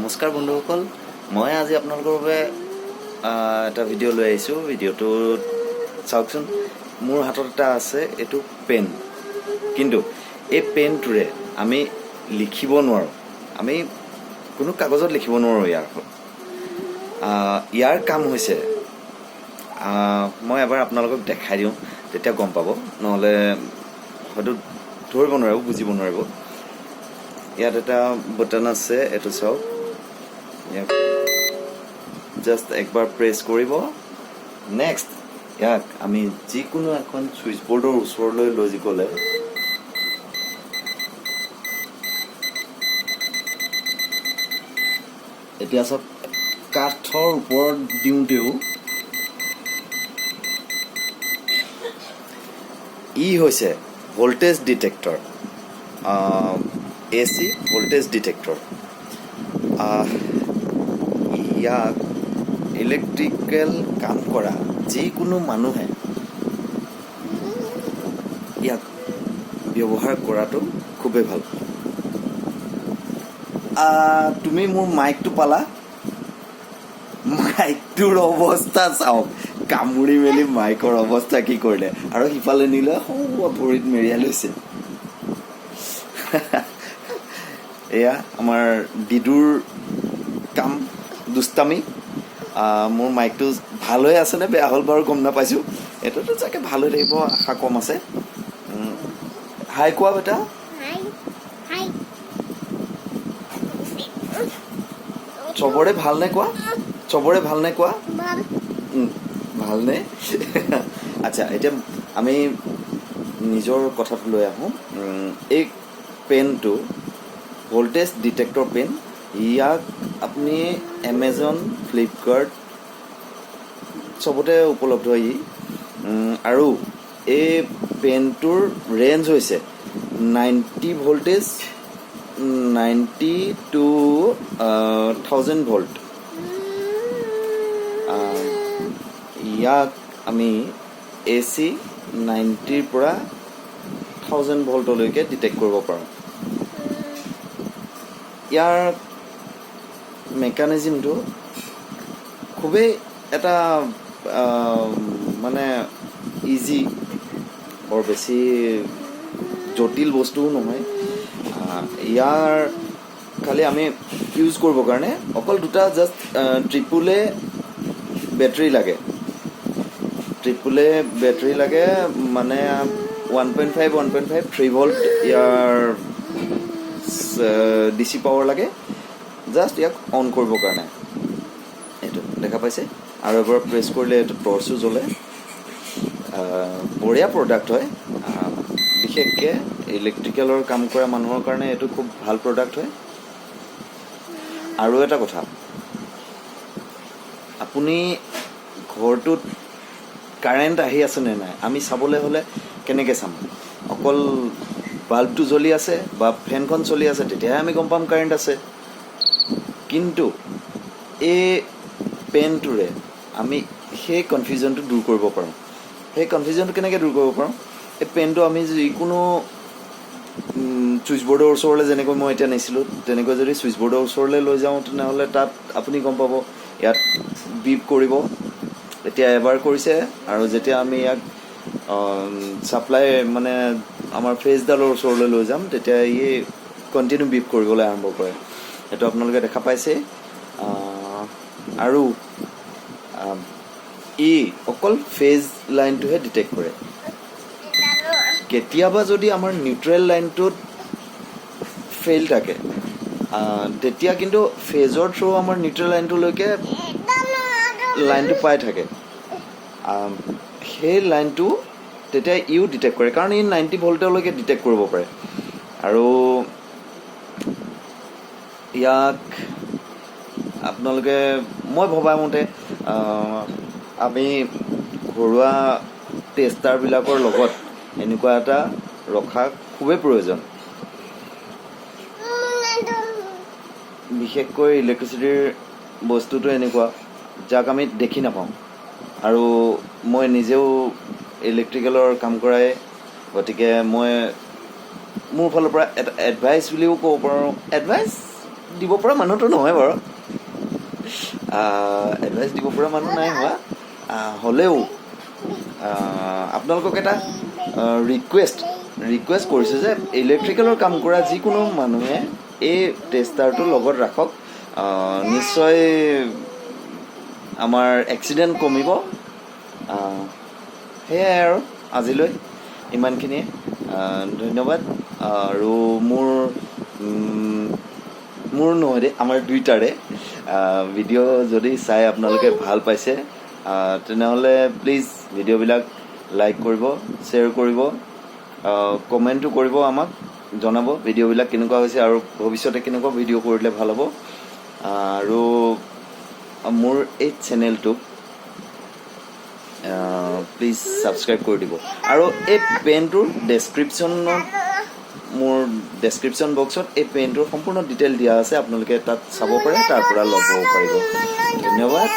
নমস্কাৰ বন্ধুসকল, মই আজি আপোনালোকৰ বাবে এটা ভিডিঅ' লৈ আহিছোঁ। ভিডিঅ'টোত চাওকচোন, মোৰ হাতত এটা আছে, এইটো পেন। কিন্তু এই পেনটোৰে আমি লিখিব নোৱাৰোঁ, আমি কোনো কাগজত লিখিব নোৱাৰোঁ। ইয়াৰ কাম হৈছে, মই এবাৰ আপোনালোকক দেখাই দিওঁ, তেতিয়া গম পাব, নহ'লে হয়তো ধৰিব নোৱাৰিব, বুজিব নোৱাৰিব। ইয়াত এটা বটন আছে, এইটো চাওক। জাষ্ট একবাৰ প্ৰেছ কৰিব। নেক্সট ইয়াক আমি যিকোনো এখন ছুইচ বৰ্ডৰ ওচৰলৈ লৈ গ'লে এতিয়া চাওক, কাঠৰ ওপৰত দিওঁতেও ই হৈছে voltage detector, AC voltage detector. ইয়াক ইলেক্ট্ৰিকেল কাম কৰা যিকোনো মানুহে ইয়াক ব্যৱহাৰ কৰাটো খুবেই ভাল। তুমি মোৰ মাইকটো পালা? মাইকটোৰ অৱস্থা চাওক, কামুৰি মেলি মাইকৰ অৱস্থা কি কৰিলে, আৰু সিফালে নিলে ভৰিত মেৰিয়াই লৈছে। এয়া আমাৰ ডিডুৰ কাম, দুষ্টামি। মোৰ মাইকটো ভাল হৈ আছেনে বেয়া হ'ল বাৰু গম নাপাইছোঁ। এইটোতো চাগে ভাল হৈ থাকিব, আশা কম আছে। হাই কোৱা বেটা। চবৰে ভালনে কোৱা, চবৰে ভালনে কোৱা। ভালনে? আচ্ছা, এতিয়া আমি নিজৰ কথাটো লৈ আহোঁ। এই পেনটো ভল্টেজ ডিটেক্টৰ পেন। ইয়াক আপুনি এমেজন, ফ্লিপকাৰ্ট চবতে উপলব্ধ আৰু এই পেনটোৰ ৰেঞ্জ হৈছে 90 ভল্টেজ, 90 to 1000 ভল্ট। ইয়াক আমি AC 90ৰ পৰা 1000 ভল্টলৈকে ডিটেক্ট কৰিব পাৰোঁ। ইয়াৰ মেকানিজিমটো খুবেই এটা মানে ইজি, বৰ বেছি জটিল বস্তুও নহয়। ইয়াৰ খালি আমি ইউজ কৰিবৰ কাৰণে অকল দুটা জাষ্ট ট্ৰিপুলে বেটাৰী লাগে। ট্ৰিপুলে বেটাৰী লাগে, মানে 1.5 3 ভল্ট ইয়াৰ DC পাৱাৰ লাগে, জাষ্ট ইয়াক অন কৰিবৰ কাৰণে। এইটো দেখা পাইছে, আৰু এবাৰ প্ৰেছ কৰিলে এইটো টৰ্চো জ্বলে। বঢ়িয়া প্ৰডাক্ট হয়, বিশেষকৈ ইলেক্ট্ৰিকেলৰ কাম কৰা মানুহৰ কাৰণে এইটো খুব ভাল প্ৰডাক্ট হয়। আৰু এটা কথা, আপুনি ঘৰটোত কাৰেণ্ট আহি আছে নে নাই আমি চাবলৈ হ'লে কেনেকৈ চাম? অকল বাল্বটো জ্বলি আছে বা ফেনখন চলি আছে, তেতিয়াহে আমি গম পাম কাৰেণ্ট আছে। কিন্তু এই পেনটোৰে আমি সেই কনফিউজনটো দূৰ কৰিব পাৰোঁ। সেই কনফিউজনটো কেনেকৈ দূৰ কৰিব পাৰোঁ? এই পেনটো আমি যিকোনো ছুইচ বৰ্ডৰ ওচৰলৈ, যেনেকৈ মই এতিয়া নিছিলোঁ, তেনেকৈ যদি ছুইচ বৰ্ডৰ ওচৰলৈ লৈ যাওঁ, তেনেহ'লে তাত আপুনি গম পাব ইয়াত বিপ কৰিব। এতিয়া এবাৰ কৰিছে, আৰু যেতিয়া আমি ইয়াক ছাপ্লাই মানে আমাৰ ফেজডালৰ ওচৰলৈ লৈ যাম, তেতিয়া ই কণ্টিনিউ বিপ কৰিবলৈ আৰম্ভ কৰে। সেইটো আপোনালোকে দেখা পাইছে। আৰু ই অকল ফেজ লাইনটোহে ডিটেক্ট কৰে। কেতিয়াবা যদি আমাৰ নিউট্ৰেল লাইনটোত ফেইল থাকে, তেতিয়া কিন্তু ফেজৰ থ্ৰু আমাৰ নিউট্ৰেল লাইনটোলৈকে লাইনটো পাই থাকে। সেই লাইনটো তেতিয়া ইও ডিটেক্ট কৰে, কাৰণ ই 90 ভল্টলৈকে ডিটেক্ট কৰিব পাৰে। আৰু ইয়াক আপোনালোকে, মই ভবামতে আমি ঘৰুৱা টেষ্টাৰবিলাকৰ লগত এনেকুৱা এটা ৰখা খুবেই প্ৰয়োজন। বিশেষকৈ ইলেক্ট্ৰিচিটিৰ বস্তুটো এনেকুৱা যাক আমি দেখি নাপাওঁ, আৰু মই নিজেও ইলেক্ট্ৰিকেলৰ কাম কৰাই, গতিকে মই মোৰ ফালৰ পৰা এটা এডভাইচ বুলিও ক'ব পাৰোঁ, এডভাইচ দিব পৰা মানুহটো নহয় বাৰু, এডভাইচ দিব পৰা মানুহ নাই হোৱা। হ'লেও আপোনালোকক এটা ৰিকুৱেষ্ট কৰিছোঁ যে ইলেক্ট্ৰিকেলৰ কাম কৰা যিকোনো মানুহে এই টেষ্টাৰটো লগত ৰাখক, নিশ্চয় আমাৰ এক্সিডেণ্ট কমিব। সেয়াই আৰু আজিলৈ ইমানখিনিয়ে, ধন্যবাদ। আৰু মোৰ নহয় দেই, আমাৰ দুইটাৰে ভিডিঅ' যদি চাই আপোনালোকে ভাল পাইছে তেনেহ'লে প্লিজ ভিডিঅ'বিলাক লাইক কৰিব, শ্বেয়াৰ কৰিব, কমেণ্টো কৰিব, আমাক জনাব ভিডিঅ'বিলাক কেনেকুৱা হৈছে আৰু ভৱিষ্যতে কেনেকুৱা ভিডিঅ' কৰিলে ভাল হ'ব। আৰু মোৰ এই চেনেলটোক প্লিজ ছাবস্ক্ৰাইব কৰি দিব। আৰু এই পেনটোৰ মোৰ ডেছক্ৰিপশ্যন বক্সত এই পেনটোৰ সম্পূৰ্ণ ডিটেইল দিয়া আছে, আপোনালোকে তাত চাব পাৰে, তাৰ পৰা ল'ব পাৰিব। ধন্যবাদ।